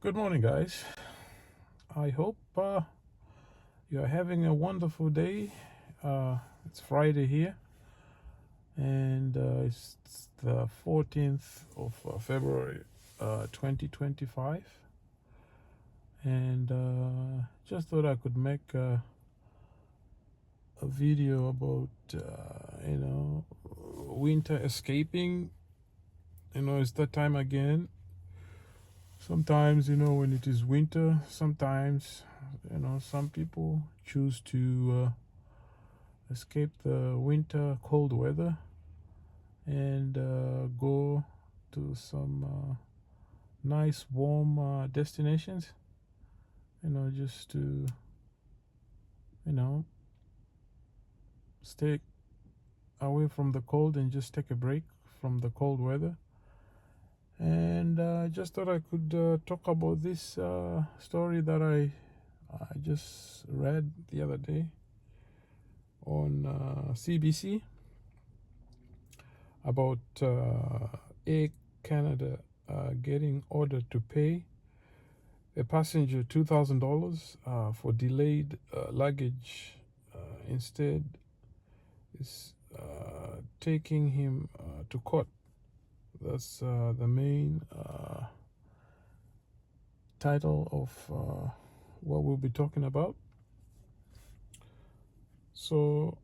Good morning, guys. I hope you're having a wonderful day. It's Friday here, and it's the 14th of February 2025. And just thought I could make a video about, winter escaping. It's that time again. Sometimes, when it is winter, sometimes, some people choose to escape the winter cold weather and go to some nice warm destinations, just to, stay away from the cold and just take a break from the cold weather. And I just thought I could talk about this story that I just read the other day on CBC about Air Canada getting ordered to pay a passenger $2,000 for delayed luggage. Instead, is taking him to court. That's the main title of what we'll be talking about. So,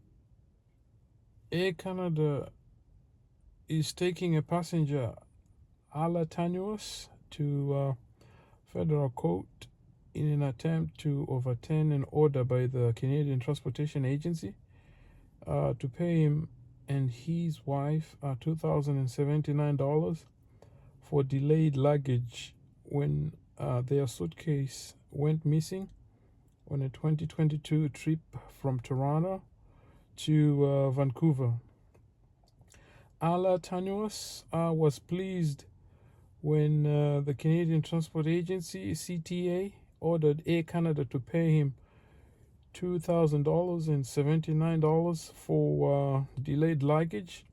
Air Canada is taking a passenger, Ala Tanuas, to federal court in an attempt to overturn an order by the Canadian Transportation Agency to pay him and his wife $2,079 for delayed luggage when their suitcase went missing on a 2022 trip from Toronto to Vancouver. Ala Tanuas was pleased when the Canadian Transport Agency, CTA, ordered Air Canada to pay him $2,079 for delayed luggage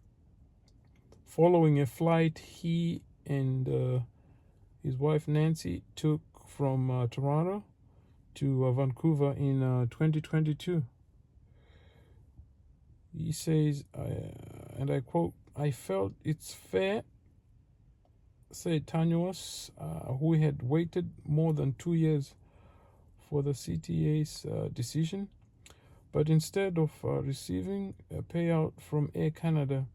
following a flight he and his wife Nancy took from Toronto to Vancouver in 2022. He says, and I quote, "I felt it's fair," said Tanuas, who had waited more than 2 years for the CTA's decision. But instead of receiving a payout from Air Canada,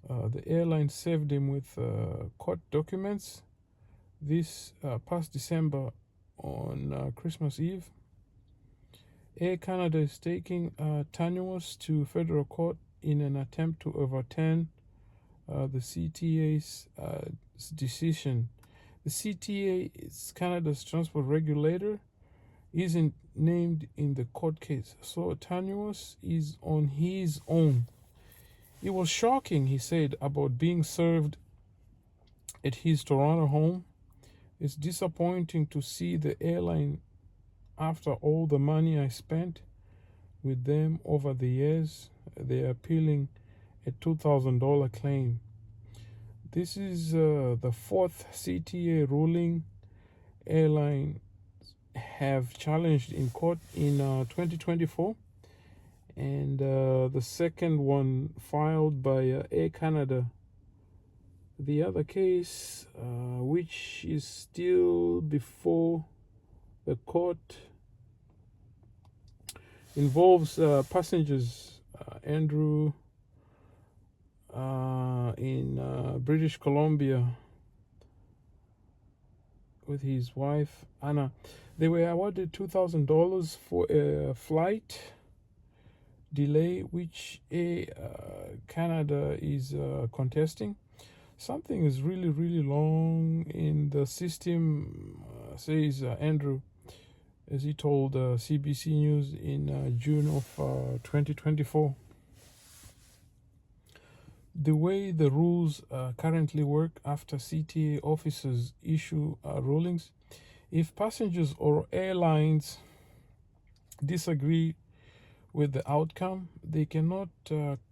the airline saved him with court documents this past December on Christmas Eve. Air Canada is taking Tanuas to federal court in an attempt to overturn the CTA's decision. The CTA is Canada's transport regulator, isn't named in the court case, so Tanuas is on his own. It was shocking, he said, about being served at his Toronto home. It's disappointing to see the airline, after all the money I spent with them over the years, they're appealing a $2,000 claim. This is the fourth CTA ruling airline have challenged in court in 2024, and the second one filed by Air Canada. The other case, which is still before the court, involves passengers Andrew in British Columbia with his wife Anna. They were awarded $2,000 for a flight delay, which Canada is contesting. Something is really, really long in the system, says Andrew, as he told CBC News in June of 2024. The way the rules currently work after CTA officers issue rulings, if passengers or airlines disagree with the outcome, they cannot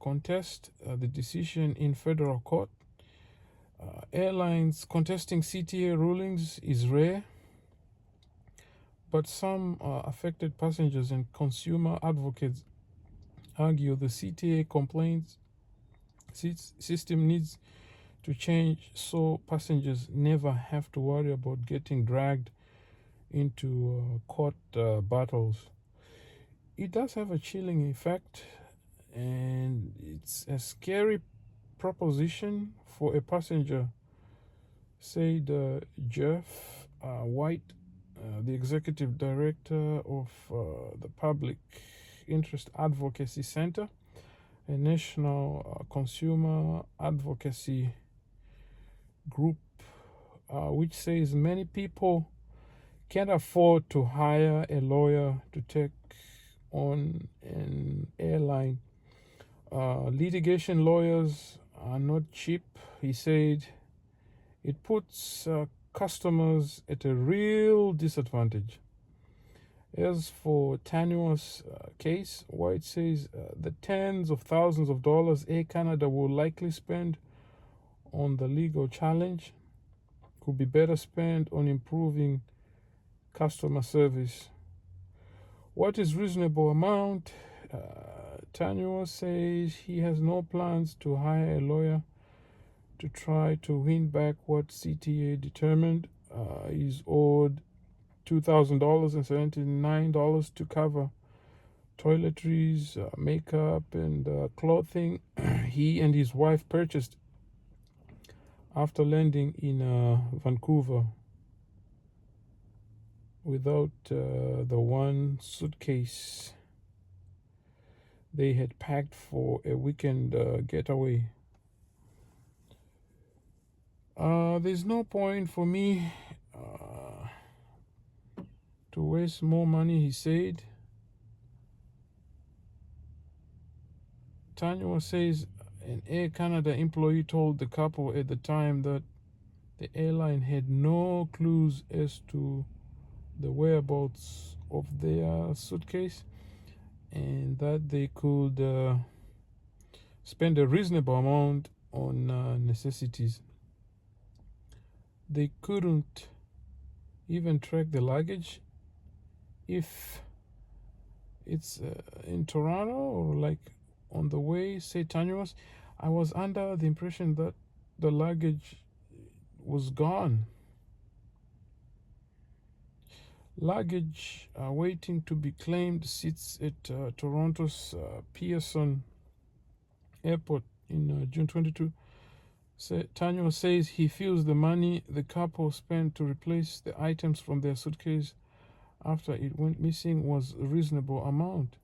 contest the decision in federal court. Airlines contesting CTA rulings is rare. But some affected passengers and consumer advocates argue the CTA complaints system needs to change so passengers never have to worry about getting dragged into court battles. It does have a chilling effect, and it's a scary proposition for a passenger, said Jeff White, the executive director of the Public Interest Advocacy Center, a national consumer advocacy group, which says many people can't afford to hire a lawyer to take on an airline. Litigation lawyers are not cheap, he said. It puts customers at a real disadvantage. As for Tanua's case, White says the tens of thousands of dollars Air Canada will likely spend on the legal challenge could be better spent on improving customer service. What is reasonable amount? Tanua says he has no plans to hire a lawyer to try to win back what CTA determined is owed $2,079 to cover toiletries, makeup, and clothing he and his wife purchased after landing in Vancouver without the one suitcase they had packed for a weekend getaway. There's no point for me to waste more money, he said. Tanya says an Air Canada employee told the couple at the time that the airline had no clues as to the whereabouts of their suitcase and that they could spend a reasonable amount on necessities. They couldn't even track the luggage if it's in Toronto or like on the way, say Tanya. I was under the impression that the luggage was gone. Luggage waiting to be claimed sits at Toronto's Pearson Airport in June 22. Tanya says he feels the money the couple spent to replace the items from their suitcase after it went missing was a reasonable amount,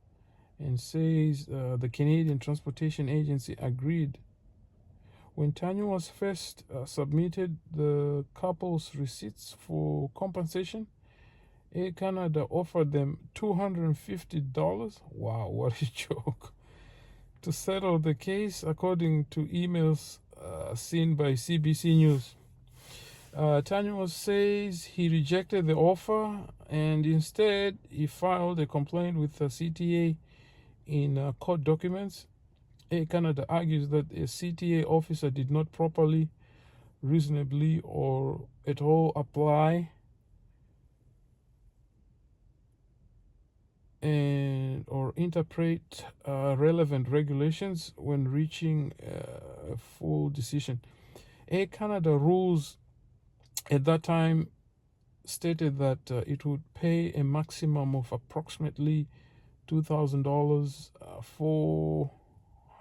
and says the Canadian Transportation Agency agreed. When Tanya was first submitted the couple's receipts for compensation, Air Canada offered them $250. Wow, what a joke. To settle the case, according to emails seen by CBC News. Tanya says he rejected the offer and instead he filed a complaint with the CTA in court documents. Air Canada argues that a CTA officer did not properly, reasonably, or at all apply and or interpret relevant regulations when reaching a full decision. Air Canada rules at that time stated that it would pay a maximum of approximately $2,000,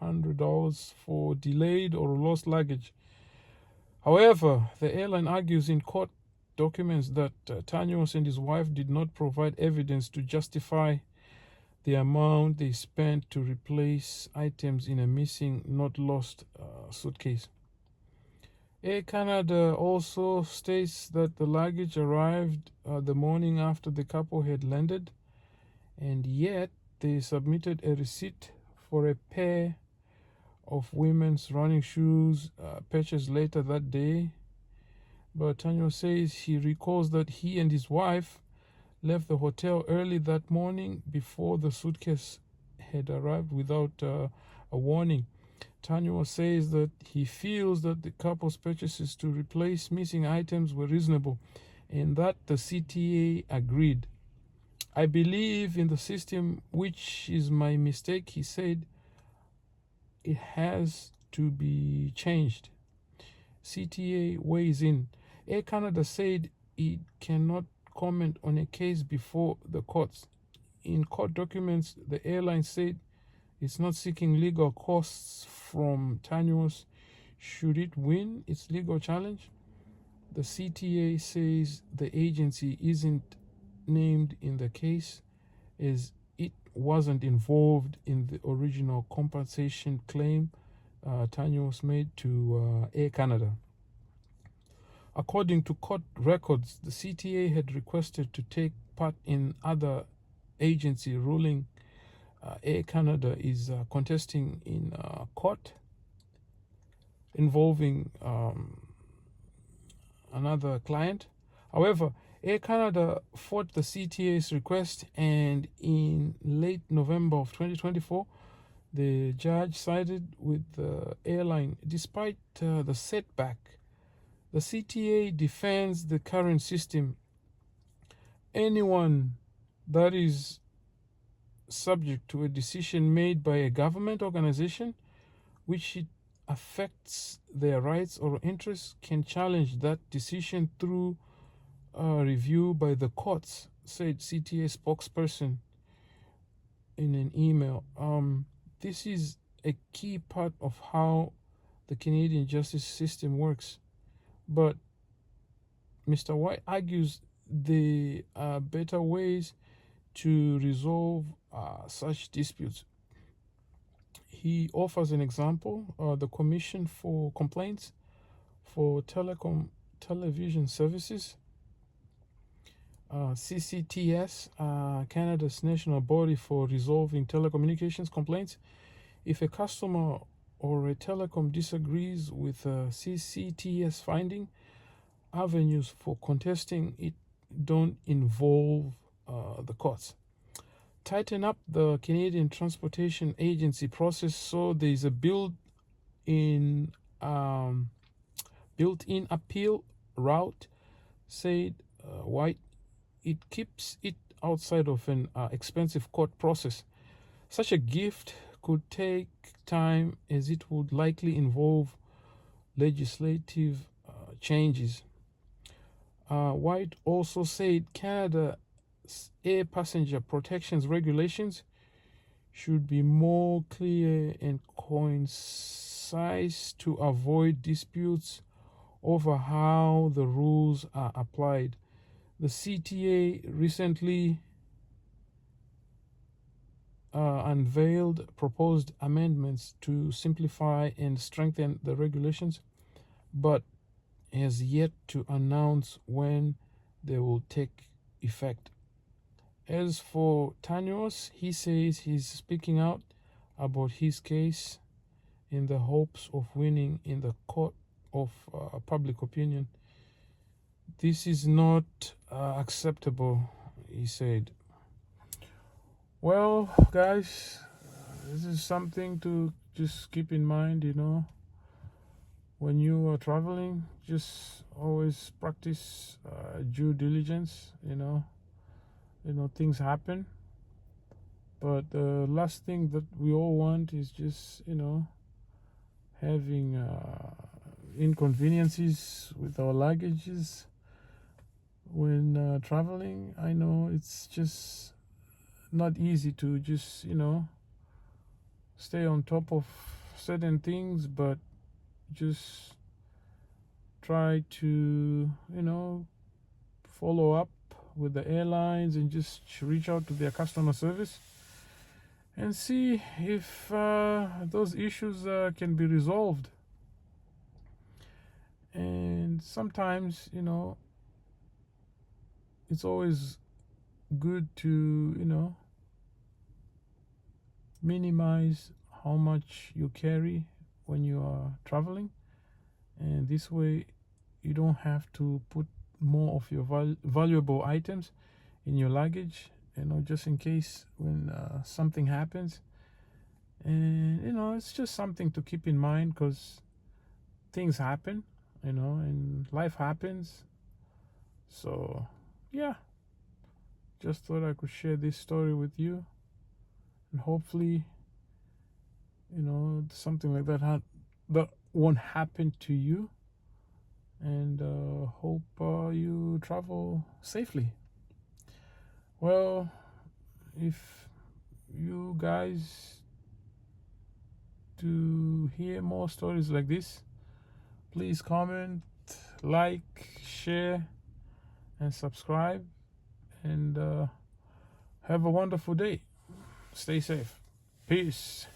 $400 for delayed or lost luggage. However, the airline argues in court documents that Tanyos and his wife did not provide evidence to justify the amount they spent to replace items in a missing, not lost suitcase. Air Canada also states that the luggage arrived the morning after the couple had landed, and yet they submitted a receipt for a pair of women's running shoes purchased later that day. But Tanya says he recalls that he and his wife left the hotel early that morning before the suitcase had arrived without a warning. Tanya says that he feels that the couple's purchases to replace missing items were reasonable and that the CTA agreed. I believe in the system, which is my mistake. He said it has to be changed. CTA weighs in. Air Canada said it cannot comment on a case before the courts. In court documents, the airline said it's not seeking legal costs from Tanuos should it win its legal challenge. The CTA says the agency isn't named in the case as it wasn't involved in the original compensation claim Tanuos made to Air Canada. According to court records, the CTA had requested to take part in other agency ruling. Air Canada is contesting in court involving another client. However, Air Canada fought the CTA's request, and in late November of 2024, the judge sided with the airline despite the setback. The CTA defends the current system. Anyone that is subject to a decision made by a government organization which it affects their rights or interests can challenge that decision through a review by the courts, said CTA spokesperson in an email. This is a key part of how the Canadian justice system works. But Mr. White argues there are better ways to resolve such disputes. He offers an example, the Commission for Complaints for Television Services, CCTS, Canada's national body for resolving telecommunications complaints. If a customer or a telecom disagrees with CCTS finding, avenues for contesting it don't involve the courts. Tighten up the Canadian Transportation Agency process so there is a built-in appeal route, said White. It keeps it outside of an expensive court process. Such a gift could take time as it would likely involve legislative changes. White also said Canada's air passenger protections regulations should be more clear and concise to avoid disputes over how the rules are applied. The CTA recently unveiled proposed amendments to simplify and strengthen the regulations, but has yet to announce when they will take effect. As for Tanuos, he says he's speaking out about his case in the hopes of winning in the court of public opinion. This is not acceptable, he said. Well, guys, this is something to just keep in mind, when you are traveling. Just always practice due diligence. Things happen, but the last thing that we all want is just having inconveniences with our luggages when traveling. I know it's just not easy to just stay on top of certain things, but just try to follow up with the airlines and just reach out to their customer service and see if those issues can be resolved. And sometimes it's always good to minimize how much you carry when you are traveling, and this way you don't have to put more of your valuable items in your luggage, just in case when something happens. And it's just something to keep in mind, because things happen, and life happens. So yeah, just thought I could share this story with you, and hopefully, something like that won't happen to you. And hope you travel safely. Well, if you guys to hear more stories like this, please comment, like, share, and subscribe. And have a wonderful day. Stay safe. Peace.